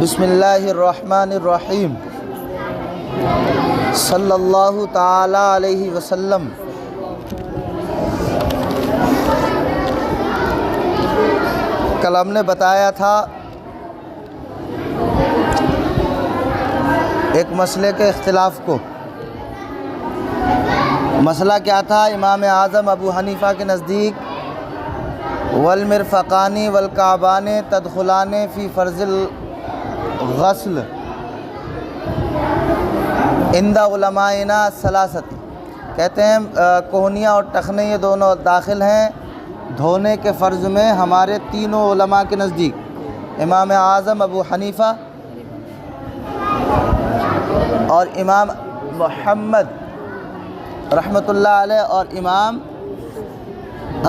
بسم اللہ الرحمن الرحیم صلی اللہ تعالی علیہ وسلم۔ کل ہم نے بتایا تھا ایک مسئلے کے اختلاف کو۔ مسئلہ کیا تھا؟ امام اعظم ابو حنیفہ کے نزدیک والمرفقان والکعبان تدخلان فی فرض الغسل عند علمائنا ثلاثت، کہتے ہیں کوہنیاں اور ٹخنے یہ دونوں داخل ہیں دھونے کے فرض میں ہمارے تینوں علماء کے نزدیک، امام اعظم ابو حنیفہ اور امام محمد رحمۃ اللہ علیہ اور امام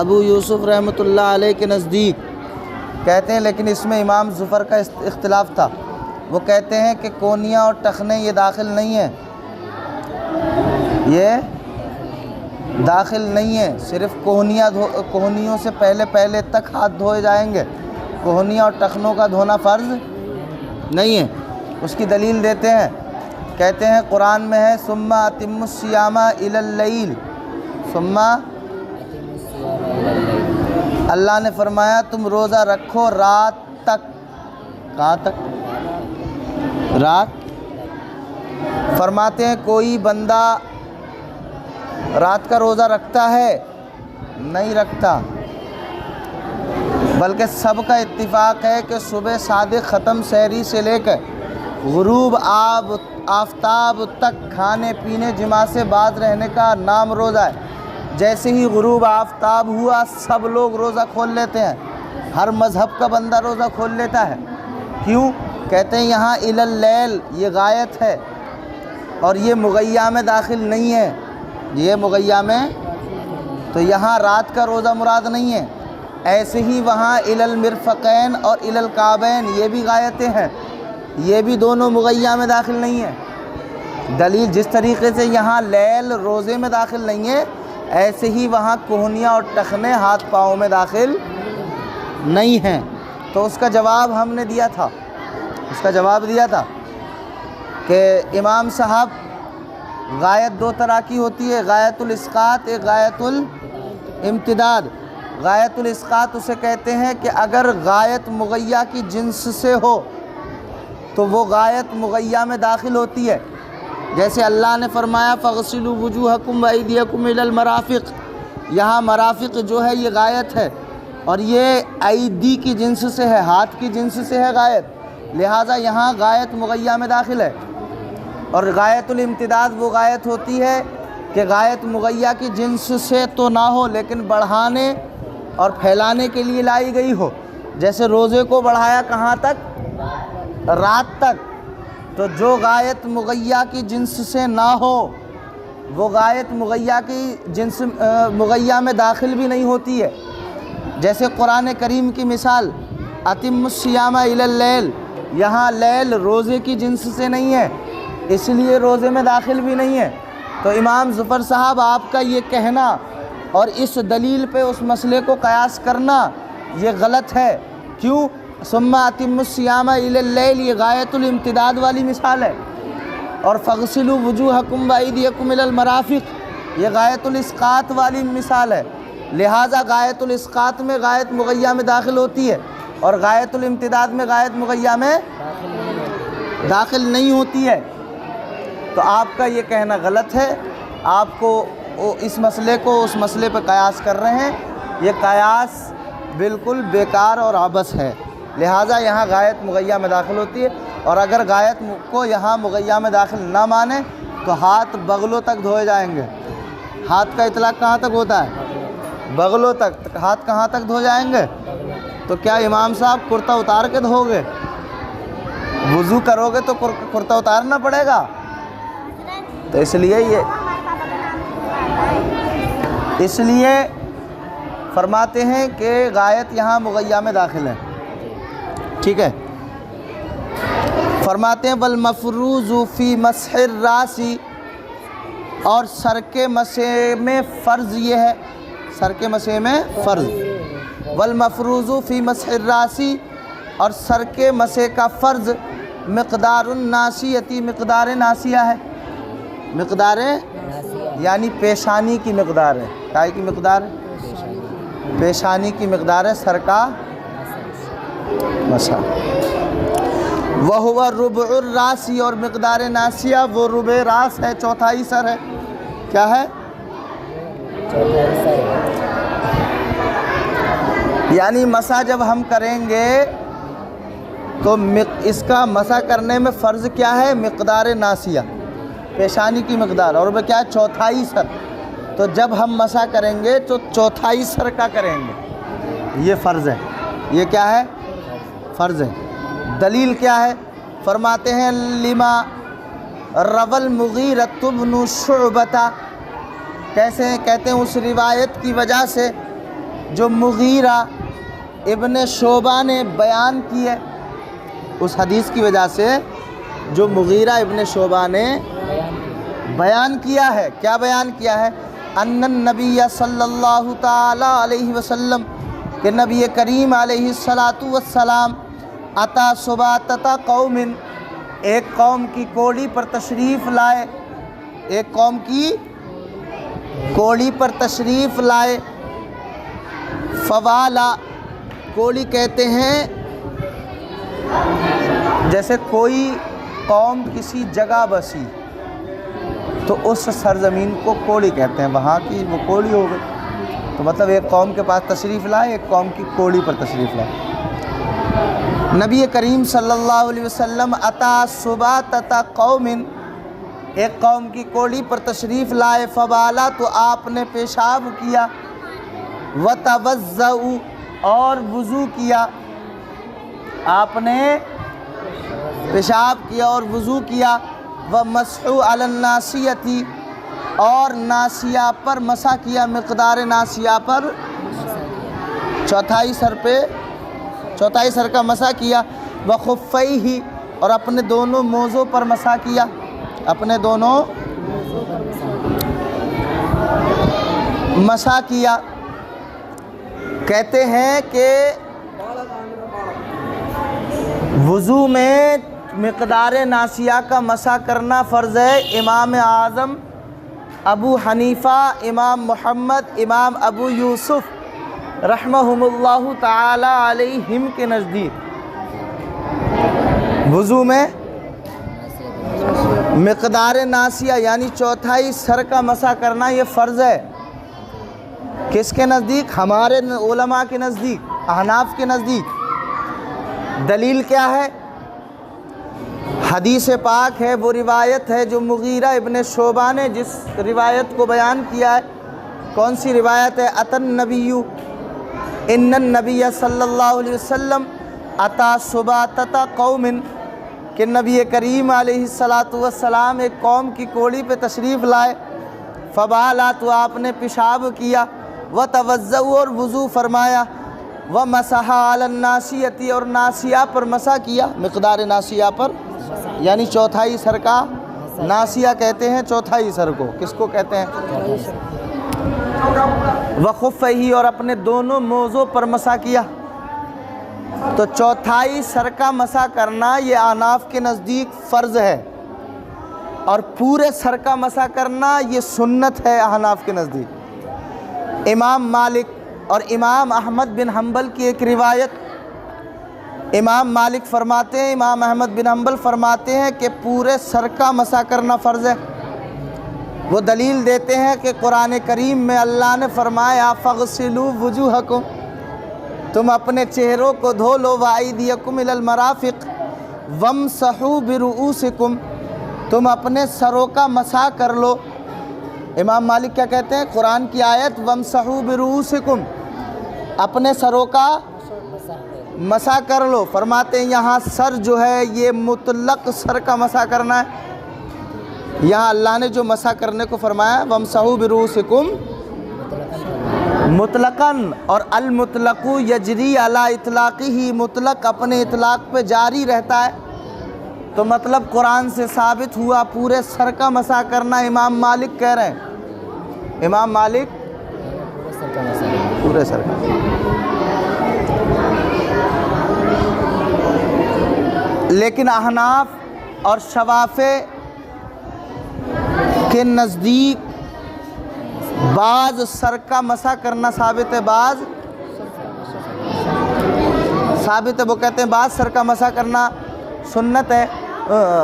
ابو یوسف رحمۃ اللہ علیہ کے نزدیک کہتے ہیں، لیکن اس میں امام ظفر کا اختلاف تھا۔ وہ کہتے ہیں کہ کونیاں اور ٹخنے یہ داخل نہیں ہیں، یہ داخل نہیں ہیں، صرف کوہنیوں سے پہلے تک ہاتھ دھوئے جائیں گے، کوہنیاں اور ٹخنوں کا دھونا فرض نہیں ہے۔ اس کی دلیل دیتے ہیں، کہتے ہیں قرآن میں ہے ثم اتم الصیام الی اللیل، ثم اللہ نے فرمایا تم روزہ رکھو رات تک۔ کہاں تک؟ رات۔ فرماتے ہیں کوئی بندہ رات کا روزہ رکھتا ہے؟ نہیں رکھتا، بلکہ سب کا اتفاق ہے کہ صبح صادق ختم سحری سے لے کر غروب آفتاب تک کھانے پینے جماع سے باز رہنے کا نام روزہ ہے۔ جیسے ہی غروب آفتاب ہوا سب لوگ روزہ کھول لیتے ہیں، ہر مذہب کا بندہ روزہ کھول لیتا ہے۔ کیوں؟ کہتے ہیں یہاں الی اللیل یہ غایت ہے اور یہ مغیّہ میں داخل نہیں ہے، یہ مغیّہ میں، تو یہاں رات کا روزہ مراد نہیں ہے۔ ایسے ہی وہاں الی المرفقین اور الی الکعبین یہ بھی غایتیں ہیں، یہ بھی دونوں مغیّہ میں داخل نہیں ہیں۔ دلیل جس طریقے سے یہاں لیل روزے میں داخل نہیں ہے، ایسے ہی وہاں کوہنیاں اور ٹخنے ہاتھ پاؤں میں داخل نہیں ہیں۔ تو اس کا جواب ہم نے دیا تھا، کہ امام صاحب غایت دو طرح کی ہوتی ہے، غایت الاسقاط، ایک غایت الامتداد۔ غایت الاسقاط اسے کہتے ہیں کہ اگر غایت مغیّہ کی جنس سے ہو تو وہ غایت مغیّہ میں داخل ہوتی ہے۔ جیسے اللہ نے فرمایا فَاغْسِلُوا وُجُوهَكُمْ وَأَيْدِيَكُمْ إِلَى الْمَرَافِقِ، یہاں مرافق جو ہے یہ غایت ہے اور یہ ایدی کی جنس سے ہے، ہاتھ کی جنس سے ہے غایت، لہٰذا یہاں غایت مغیّہ میں داخل ہے۔ اور غایت الامتداد وہ غایت ہوتی ہے کہ غایت مغیّہ کی جنس سے تو نہ ہو لیکن بڑھانے اور پھیلانے کے لیے لائی گئی ہو۔ جیسے روزے کو بڑھایا کہاں تک؟ رات تک۔ تو جو غایت مغیّہ کی جنس سے نہ ہو وہ غایت مغیّہ کی جنس مغیّہ میں داخل بھی نہیں ہوتی ہے۔ جیسے قرآن کریم کی مثال اتم الصیام الی اللیل، یہاں لیل روزے کی جنس سے نہیں ہے، اس لیے روزے میں داخل بھی نہیں ہے۔ تو امام ظفر صاحب آپ کا یہ کہنا اور اس دلیل پہ اس مسئلے کو قیاس کرنا یہ غلط ہے۔ کیوں؟ ثم اتم الصیام الی اللیل یہ غایت الامتداد والی مثال ہے، اور فاغسلوا وجوہکم وایدیکم الی المرافق یہ غایت الاسقاط والی مثال ہے۔ لہٰذا غایت الاسقاط میں غایت مغیّہ میں داخل ہوتی ہے اور غایت الامتداد میں غایت مغیّہ میں داخل نہیں ہوتی ہے۔ تو آپ کا یہ کہنا غلط ہے، آپ کو اس مسئلے کو اس مسئلے پہ قیاس کر رہے ہیں، یہ قیاس بالکل بیکار اور عبث ہے۔ لہٰذا یہاں غایت مغیّہ میں داخل ہوتی ہے، اور اگر غایت کو یہاں مغیّہ میں داخل نہ مانے تو ہاتھ بغلوں تک دھوئے جائیں گے۔ ہاتھ کا اطلاق کہاں تک ہوتا ہے؟ بغلوں تک۔ ہاتھ کہاں تک دھو جائیں گے؟ تو کیا امام صاحب کرتا اتار کے دھو گے؟ وضو کرو گے تو کرتا اتارنا پڑے گا۔ تو اس لیے فرماتے ہیں کہ غایت یہاں مغیّہ میں داخل ہے، ٹھیک ہے۔ فرماتے ہیں والمفروض فی مسح الراس، اور سر کے مسح میں فرض یہ ہے، سر کے مسح میں فرض والمفروض فی مسح الراس، اور سر کے مسح کا فرض مقدار الناسیتی، مقدار ناسیہ ہے، مقدار یعنی پیشانی کی مقدار ہے، کائے کی مقدار ہے؟ پیشانی کی مقدار ہے، سر کا مسا۔ وَهُوَ رُبْعُ الرَّاسِ، اور مقدار ناسیہ وہ ربع راس ہے، چوتھائی سر ہے۔ کیا ہے؟ یعنی مسا جب ہم کریں گے تو اس کا مسا کرنے میں فرض کیا ہے؟ مقدار ناسیہ، پیشانی کی مقدار، اور وہ کیا ہے؟ چوتھائی سر۔ تو جب ہم مسا کریں گے تو چوتھائی سر کا کریں گے، یہ فرض ہے۔ یہ کیا ہے؟ فرض ہے۔ دلیل کیا ہے؟ فرماتے ہیں لما روى المغیرۃ بن شعبہ، کیسے کہتے ہیں اس روایت کی وجہ سے جو مغیرہ ابن شعبہ نے بیان کی ہے، اس حدیث کی وجہ سے جو مغیرہ ابن شعبہ نے بیان کیا ہے۔ کیا بیان کیا ہے؟ ان النبی صلی اللہ تعالی علیہ وسلم، کہ نبی کریم علیہ السلام اتا سباتۃ قوم، ایک قوم کی کوڑی پر تشریف لائے، ایک قوم کی کوڑی پر تشریف لائے۔ فوالا، کوڑی کہتے ہیں جیسے کوئی قوم کسی جگہ بسی تو اس سرزمین کو کوڑی کہتے ہیں، وہاں کی وہ کوڑی ہو گئی، تو مطلب ایک قوم کے پاس تشریف لائے، ایک قوم کی کوڑی پر تشریف لائے۔ نبی کریم صلی اللہ علیہ وسلم اتا سباتۃ قوم، ایک قوم کی کوڑی پر تشریف لائے۔ فوالا، تو آپ نے پیشاب کیا، وتوضؤ، اور وضو کیا، آپ نے پیشاب کیا اور وضو کیا۔ ومسح علی الناسیۃ، اور ناسیہ پر مسح کیا، مقدار ناسیہ پر چوتھائی سر پہ، چوتھائی سر کا مسح کیا۔ وخفیہ، اور اپنے دونوں موزوں پر مسح کیا، اپنے دونوں مسح کیا۔ کہتے ہیں کہ وضو میں مقدار ناسیہ کا مسح کرنا فرض ہے۔ امام اعظم ابو حنیفہ، امام محمد، امام ابو یوسف رحمہم اللہ تعالی علیہم کے نزدیک وضو میں مقدار ناسیہ یعنی چوتھائی سر کا مسح کرنا یہ فرض ہے۔ کس کے نزدیک؟ ہمارے علماء کے نزدیک، احناف کے نزدیک۔ دلیل کیا ہے؟ حدیث پاک ہے، وہ روایت ہے جو مغیرہ ابن شعبہ نے جس روایت کو بیان کیا ہے۔ کون سی روایت ہے؟ اتى النبی، ان النبی صلی اللہ علیہ وسلم اتا سباتۃ قوم، کہ نبی کریم علیہ السلام ایک قوم کی کوڑی پہ تشریف لائے۔ فبالا، تو آپ نے پیشاب کیا۔ وتوضؤ، اور وضو فرمایا۔ ومسح علی الناسیۃ، اور ناسیہ پر مسح کیا، مقدار ناسیہ پر یعنی چوتھائی سر کا، ناسیہ کہتے ہیں چوتھائی سر کو، کس کو کہتے ہیں؟ وخفیہ، اور اپنے دونوں موزوں پر مسح کیا۔ تو چوتھائی سر کا مسح کرنا یہ احناف کے نزدیک فرض ہے، اور پورے سر کا مسح کرنا یہ سنت ہے احناف کے نزدیک۔ امام مالک اور امام احمد بن حنبل کی ایک روایت، امام مالک فرماتے ہیں، امام احمد بن حنبل فرماتے ہیں کہ پورے سر کا مسح کرنا فرض ہے۔ وہ دلیل دیتے ہیں کہ قرآن کریم میں اللہ نے فرمایا فَاغْسِلُوا وُجُوهَكُمْ، تم اپنے چہروں کو دھو لو، وَأَيْدِيَكُمْ إِلَى الْمَرَافِقِ وَامْسَحُوا بِرُؤُوسِكُمْ، تم اپنے سروں کا مسح کر لو۔ امام مالک کیا کہتے ہیں؟ قرآن کی آیت وَامْسَحُوا بِرُؤُوسِكُمْ، اپنے سروں کا مسح کر لو، فرماتے ہیں یہاں سر جو ہے یہ مطلق سر کا مسح کرنا ہے۔ یہاں اللہ نے جو مسح کرنے کو فرمایا ہے وَامْسَحُوا بِرُؤُوسِكُمْ مطلقاً، اور المطلق یجری علی اطلاقہ، مطلق اپنے اطلاق پہ جاری رہتا ہے۔ تو مطلب قرآن سے ثابت ہوا پورے سر کا مسح کرنا۔ امام مالک کہہ رہے ہیں، امام مالک پورے سر کا۔ لیکن احناف اور شوافع کے نزدیک بعض سر کا مسح کرنا ثابت ہے، بعض ثابت ہے، وہ کہتے ہیں بعض سر کا مسح کرنا سنت ہے،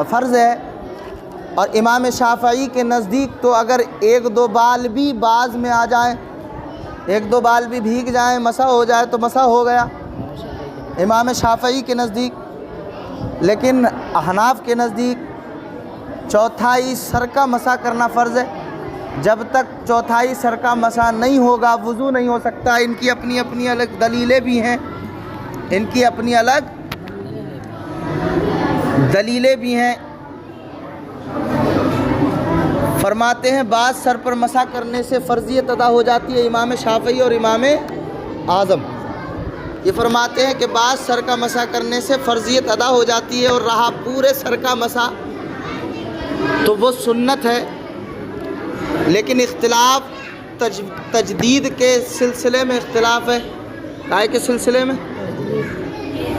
فرض ہے۔ اور امام شافعی کے نزدیک تو اگر ایک دو بال بھی بعض میں آ جائیں، ایک دو بال بھی بھیگ جائیں، مسح ہو جائے تو مسح ہو گیا امام شافعی کے نزدیک۔ لیکن احناف کے نزدیک چوتھائی سر کا مسح کرنا فرض ہے۔ جب تک چوتھائی سر کا مسح نہیں ہوگا وضو نہیں ہو سکتا۔ ان کی اپنی اپنی الگ دلیلیں بھی ہیں، ان کی اپنی الگ دلیلیں بھی ہیں۔ فرماتے ہیں بعض سر پر مسح کرنے سے فرضیت ادا ہو جاتی ہے، امام شافعی اور امام اعظم یہ فرماتے ہیں کہ بعض سر کا مسح کرنے سے فرضیت ادا ہو جاتی ہے، اور رہا پورے سر کا مسح تو وہ سنت ہے۔ لیکن اختلاف تجدید کے سلسلے میں اختلاف ہے، کائے کے سلسلے میں؟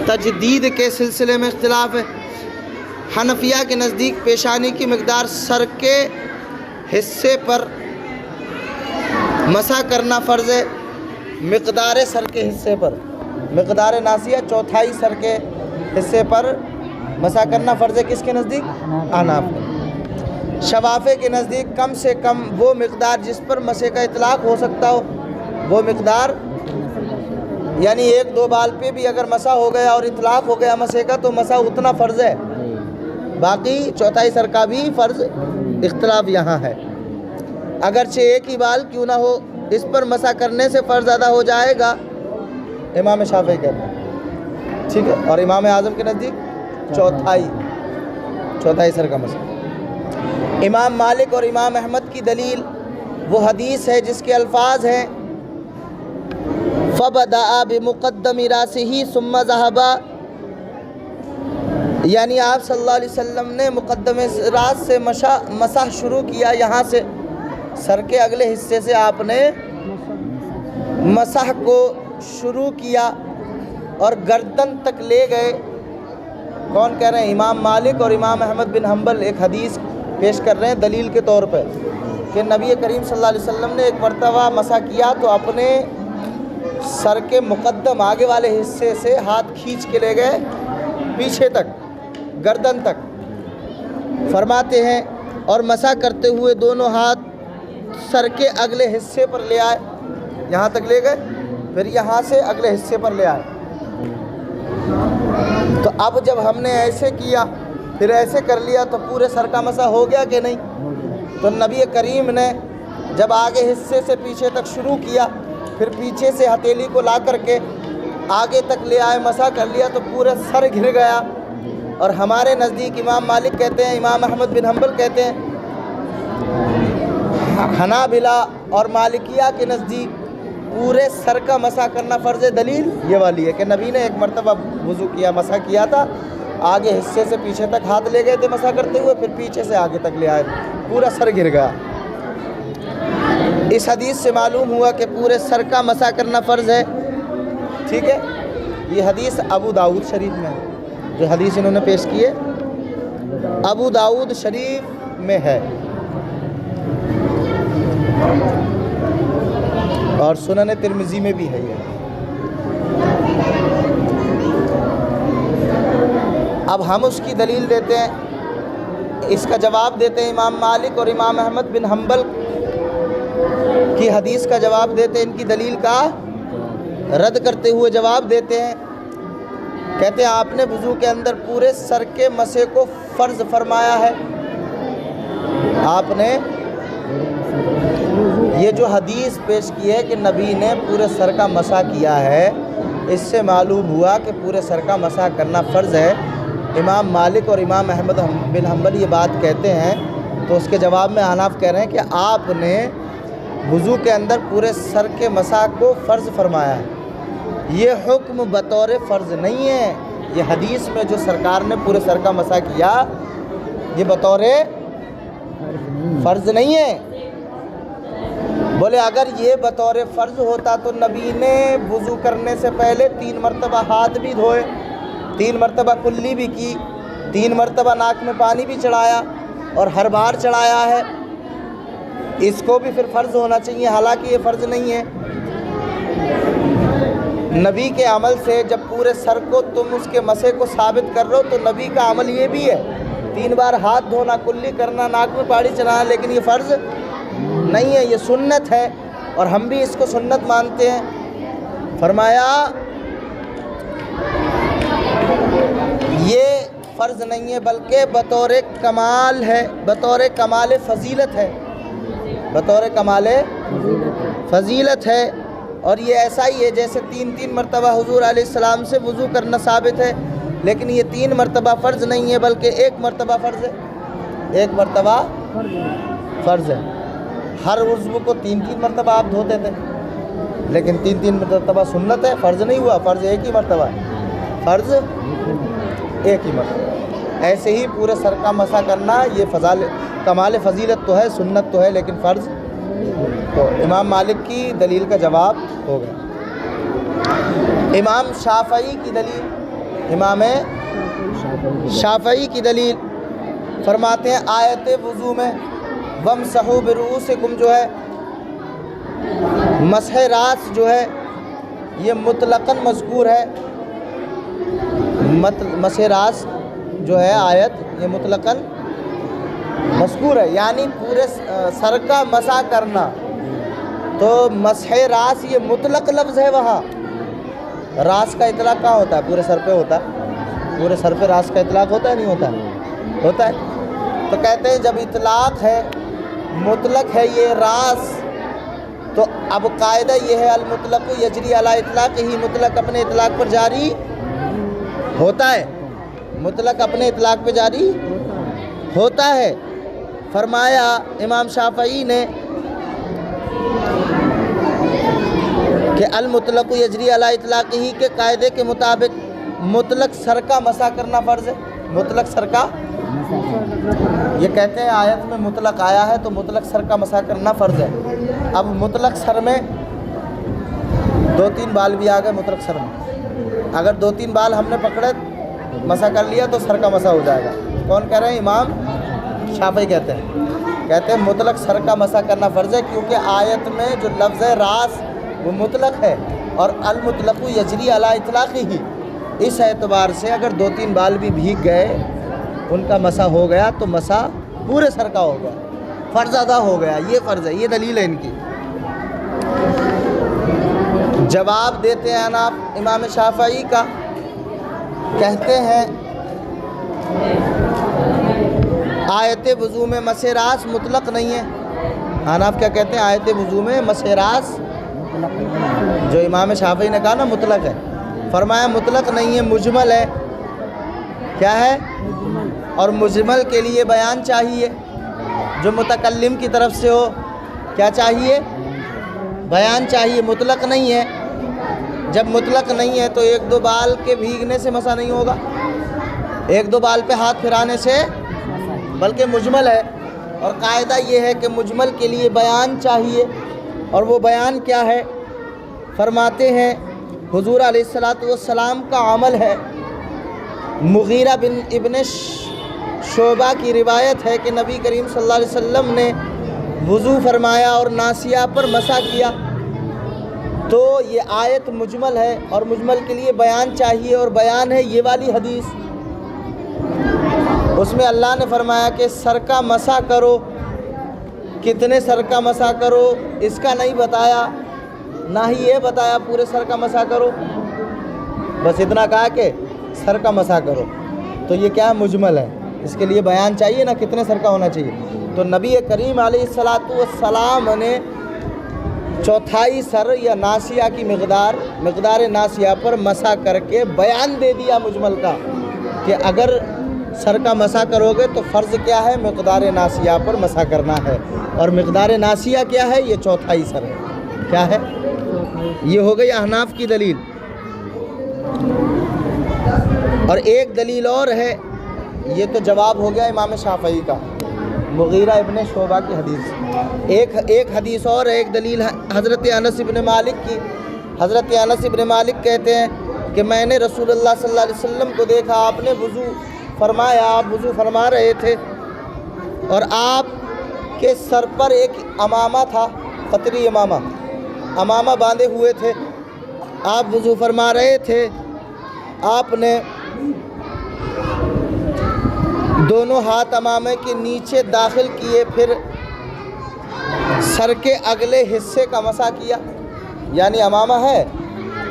تجدید کے سلسلے میں اختلاف ہے۔ حنفیہ کے نزدیک پیشانی کی مقدار سر کے حصے پر مسح کرنا فرض ہے، مقدار سر کے حصے پر، مقدار ناسیہ چوتھائی سر کے حصے پر مسح کرنا فرض ہے۔ کس کے نزدیک؟ احناف کے۔ شوافع کے نزدیک کم سے کم وہ مقدار جس پر مسح کا اطلاق ہو سکتا ہو، وہ مقدار یعنی ایک دو بال پہ بھی اگر مسح ہو گیا اور اطلاق ہو گیا مسح کا تو مسح اتنا فرض ہے، باقی چوتھائی سر کا بھی فرض اختلاف یہاں ہے۔ اگرچہ ایک ہی بال کیوں نہ ہو اس پر مسح کرنے سے فرض ادا ہو جائے گا، امام شافعی کہتے ہیں، ٹھیک ہے۔ اور امام اعظم کے نزدیک چوتھائی سر کا مسح۔ امام مالک اور امام احمد کی دلیل وہ حدیث ہے جس کے الفاظ ہیں فَبَدَأَ بِمُقَدَّمِ رَأْسِهِ ثُمَّ ذَهَبَ، یعنی آپ صلی اللہ علیہ وسلم نے مقدم راس سے مسح شروع کیا، یہاں سے سر کے اگلے حصے سے آپ نے مسح کو شروع کیا اور گردن تک لے گئے۔ کون کہہ رہے ہیں؟ امام مالک اور امام احمد بن حنبل ایک حدیث پیش کر رہے ہیں دلیل کے طور پہ کہ نبی کریم صلی اللہ علیہ وسلم نے ایک مرتبہ مسح کیا تو اپنے سر کے مقدم آگے والے حصے سے ہاتھ کھینچ کے لے گئے پیچھے تک، گردن تک۔ فرماتے ہیں اور مسح کرتے ہوئے دونوں ہاتھ سر کے اگلے حصے پر لے آئے، یہاں تک لے گئے، پھر یہاں سے اگلے حصے پر لے آئے۔ تو اب جب ہم نے ایسے کیا پھر ایسے کر لیا تو پورے سر کا مسح ہو گیا کہ نہیں؟ تو نبی کریم نے جب آگے حصے سے پیچھے تک شروع کیا پھر پیچھے سے ہتھیلی کو لا کر کے آگے تک لے آئے، مسح کر لیا تو پورا سر گر گیا۔ اور ہمارے نزدیک امام مالک کہتے ہیں، امام احمد بن حنبل کہتے ہیں، حنابلہ اور مالکیہ کے نزدیک پورے سر کا مسح کرنا فرض ہے۔ دلیل یہ والی ہے کہ نبی نے ایک مرتبہ وضو کیا، مسح کیا تھا، آگے حصے سے پیچھے تک ہاتھ لے گئے تھے مسح کرتے ہوئے، پھر پیچھے سے آگے تک لے آئے، پورا سر گر گیا۔ اس حدیث سے معلوم ہوا کہ پورے سر کا مسح کرنا فرض ہے، ٹھیک ہے۔ یہ حدیث ابو داؤد شریف میں ہے، جو حدیث انہوں نے پیش کی ہے ابو داؤد شریف میں ہے، اور سنن ترمذی میں بھی ہے یہ۔ اب ہم اس کی دلیل دیتے ہیں، اس کا جواب دیتے ہیں امام مالک اور امام احمد بن حنبل کی حدیث کا جواب دیتے ہیں، ان کی دلیل کا رد کرتے ہوئے جواب دیتے ہیں۔ کہتے ہیں آپ نے وضو کے اندر پورے سر کے مسح کو فرض فرمایا ہے۔ آپ نے یہ جو حدیث پیش کی ہے کہ نبی نے پورے سر کا مسح کیا ہے، اس سے معلوم ہوا کہ پورے سر کا مسح کرنا فرض ہے۔ امام مالک اور امام احمد بن حنبل یہ بات کہتے ہیں تو اس کے جواب میں احناف کہہ رہے ہیں کہ آپ نے وضو کے اندر پورے سر کے مسح کو فرض فرمایا ہے، یہ حکم بطور فرض نہیں ہے۔ یہ حدیث میں جو سرکار نے پورے سر کا مسح کیا یہ بطور فرض نہیں ہے۔ بولے اگر یہ بطور فرض ہوتا تو نبی نے وضو کرنے سے پہلے 3 مرتبہ ہاتھ بھی دھوئے، 3 مرتبہ کلی بھی کی، 3 مرتبہ ناک میں پانی بھی چڑھایا اور ہر بار چڑھایا ہے، اس کو بھی پھر فرض ہونا چاہیے، حالانکہ یہ فرض نہیں ہے۔ نبی کے عمل سے جب پورے سر کو تم اس کے مسے کو ثابت کر رہے ہو تو نبی کا عمل یہ بھی ہے، 3 بار ہاتھ دھونا، کلی کرنا، ناک میں پانی چڑھانا، لیکن یہ فرض نہیں ہے، یہ سنت ہے اور ہم بھی اس کو سنت مانتے ہیں۔ فرمایا یہ فرض نہیں ہے بلکہ بطور کمال ہے، بطور کمال فضیلت ہے، بطور کمال فضیلت ہے۔ اور یہ ایسا ہی ہے جیسے 3 مرتبہ حضور علیہ السلام سے وضو کرنا ثابت ہے، لیکن یہ 3 مرتبہ فرض نہیں ہے بلکہ 1 مرتبہ فرض ہے، 1 مرتبہ فرض ہے۔ ہر عضو کو 3 مرتبہ آپ دھوتے تھے، لیکن 3 مرتبہ سنت ہے، فرض نہیں ہوا، فرض 1 ہی مرتبہ ہے، فرض 1 ہی مرتبہ۔ ایسے ہی پورے سر کا مسح کرنا یہ کمال فضیلت تو ہے، سنت تو ہے، لیکن فرض تو امام مالک کی دلیل کا جواب ہو گیا۔ امام شافعی کی دلیل، امام شافعی کی دلیل فرماتے ہیں آیت وضو میں وَامْسَحُوا بِرُؤُوسِكُمْ جو ہے، مسح راس جو ہے یہ مطلقاً مذکور ہے، مسح راس جو ہے آیت یہ مطلقاً مذکور ہے، یعنی پورے سر کا مسح کرنا، تو مسح راس یہ مطلق لفظ ہے۔ وہاں راس کا اطلاق کہاں ہوتا ہے؟ پورے سر پہ ہوتا ہے، پورے سر پہ راس کا اطلاق ہوتا ہے نہیں ہوتا؟ ہوتا ہے۔ تو کہتے ہیں جب اطلاق ہے، مطلق ہے یہ راس، تو اب قاعدہ یہ ہے المطلق یجری علی اطلاق ہی، مطلق اپنے اطلاق پر جاری ہوتا ہے، مطلق اپنے اطلاق پہ جاری ہوتا ہے۔ فرمایا امام شافعی نے کہ المطلق یجری علی اطلاق ہی کے قاعدے کے مطابق مطلق سر کا مسح کرنا فرض ہے، مطلق سر کا، یہ کہتے ہیں آیت میں مطلق آیا ہے تو مطلق سر کا مسح کرنا فرض ہے۔ اب مطلق سر میں 2-3 بال بھی آ گئے، مطلق سر میں اگر 2-3 بال ہم نے پکڑے مسح کر لیا تو سر کا مسح ہو جائے گا۔ کون کہہ رہے ہیں؟ امام شافعی کہتے ہیں مطلق سر کا مسح کرنا فرض ہے، کیونکہ آیت میں جو لفظ ہے راس وہ مطلق ہے اور المطلق یجری علی اطلاق ہی، اس اعتبار سے اگر 2-3 بال بھی بھیگ گئے ان کا مسح ہو گیا تو مسح پورے سر کا ہو گیا، فرض ادا ہو گیا، یہ فرض ہے، یہ دلیل ہے ان کی۔ جواب دیتے ہیں آپ امام شافعی کا، کہتے ہیں آیت وضو میں مسح راس مطلق نہیں ہے۔ حناف کیا کہتے ہیں؟ آیت وضو میں مسح راس جو امام شافعی نے کہا نا مطلق ہے، فرمایا مطلق نہیں ہے، مجمل ہے۔ کیا ہے؟ اور مجمل کے لیے بیان چاہیے جو متکلم کی طرف سے ہو، کیا چاہیے؟ بیان چاہیے، مطلق نہیں ہے۔ جب مطلق نہیں ہے تو 1-2 بال کے بھیگنے سے مسح نہیں ہوگا، 1-2 بال پہ ہاتھ پھرانے سے، بلکہ مجمل ہے۔ اور قاعدہ یہ ہے کہ مجمل کے لیے بیان چاہیے، اور وہ بیان کیا ہے؟ فرماتے ہیں حضور علیہ السلام کا عمل ہے، مغیرہ بن ابن شعبہ کی روایت ہے کہ نبی کریم صلی اللہ علیہ وسلم نے وضو فرمایا اور ناسیہ پر مسح کیا، تو یہ آیت مجمل ہے اور مجمل کے لیے بیان چاہیے، اور بیان ہے یہ والی حدیث، اس میں اللہ نے فرمایا کہ سر کا مسح کرو، کتنے سر کا مسح کرو اس کا نہیں بتایا، نہ ہی یہ بتایا پورے سر کا مسح کرو، بس اتنا کہا کہ سر کا مسح کرو، تو یہ کیا مجمل ہے، اس کے لیے بیان چاہیے نا کتنے سر کا ہونا چاہیے۔ تو نبی کریم علیہ السلام نے 1/4 سر یا ناسیہ کی مقدار ناسیہ پر مسح کر کے بیان دے دیا مجمل کا، کہ اگر سر کا مسح کرو گے تو فرض کیا ہے؟ مقدار ناسیہ پر مسح کرنا ہے، اور مقدار ناسیہ کیا ہے؟ یہ 1/4 سر ہے۔ کیا ہے؟ یہ ہو گئی احناف کی دلیل۔ اور ایک دلیل اور ہے، یہ تو جواب ہو گیا امام شافعی کا، مغیرہ ابن شعبہ کی حدیث۔ ایک حدیث اور ہے، ایک دلیل حضرت انس ابن مالک کی۔ حضرت انس ابن مالک کہتے ہیں کہ میں نے رسول اللہ صلی اللہ علیہ وسلم کو دیکھا، آپ نے وضو فرمایا آپ وضو فرما رہے تھے اور آپ کے سر پر ایک امامہ تھا، قطری امامہ باندھے ہوئے تھے، آپ وضو فرما رہے تھے، آپ نے دونوں ہاتھ امامے کے نیچے داخل کیے، پھر سر کے اگلے حصے کا مسح کیا، یعنی امامہ ہے،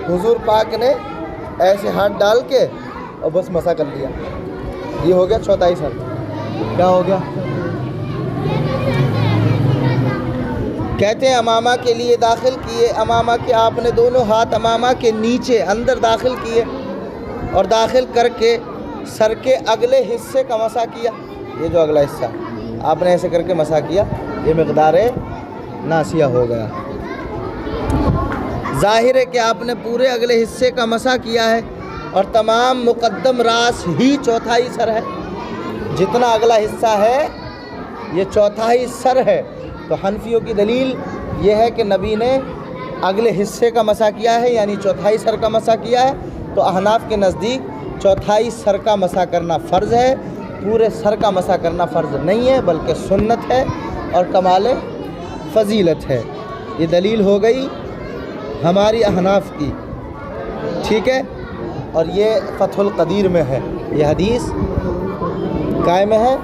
حضور پاک نے ایسے ہاتھ ڈال کے اور بس مسح کر لیا، یہ ہو گیا چوتھائی سر۔ کیا ہو گیا؟ کہتے ہیں امامہ کے لیے داخل کیے، امامہ کے آپ نے دونوں ہاتھ امامہ کے نیچے اندر داخل کیے اور داخل کر کے سر کے اگلے حصے کا مسح کیا، یہ جو اگلا حصہ آپ نے ایسے کر کے مسح کیا، یہ مقدار ناسیہ ہو گیا۔ ظاہر ہے کہ آپ نے پورے اگلے حصے کا مسح کیا ہے اور تمام مقدم راس ہی چوتھائی سر ہے، جتنا اگلا حصہ ہے یہ چوتھائی سر ہے۔ تو حنفیوں کی دلیل یہ ہے کہ نبی نے اگلے حصے کا مسح کیا ہے، یعنی چوتھائی سر کا مسح کیا ہے، تو احناف کے نزدیک چوتھائی سر کا مسح کرنا فرض ہے، پورے سر کا مسح کرنا فرض نہیں ہے بلکہ سنت ہے اور کمال فضیلت ہے۔ یہ دلیل ہو گئی ہماری احناف کی، ٹھیک ہے، اور یہ فتح القدیر میں ہے، یہ حدیث قائم ہے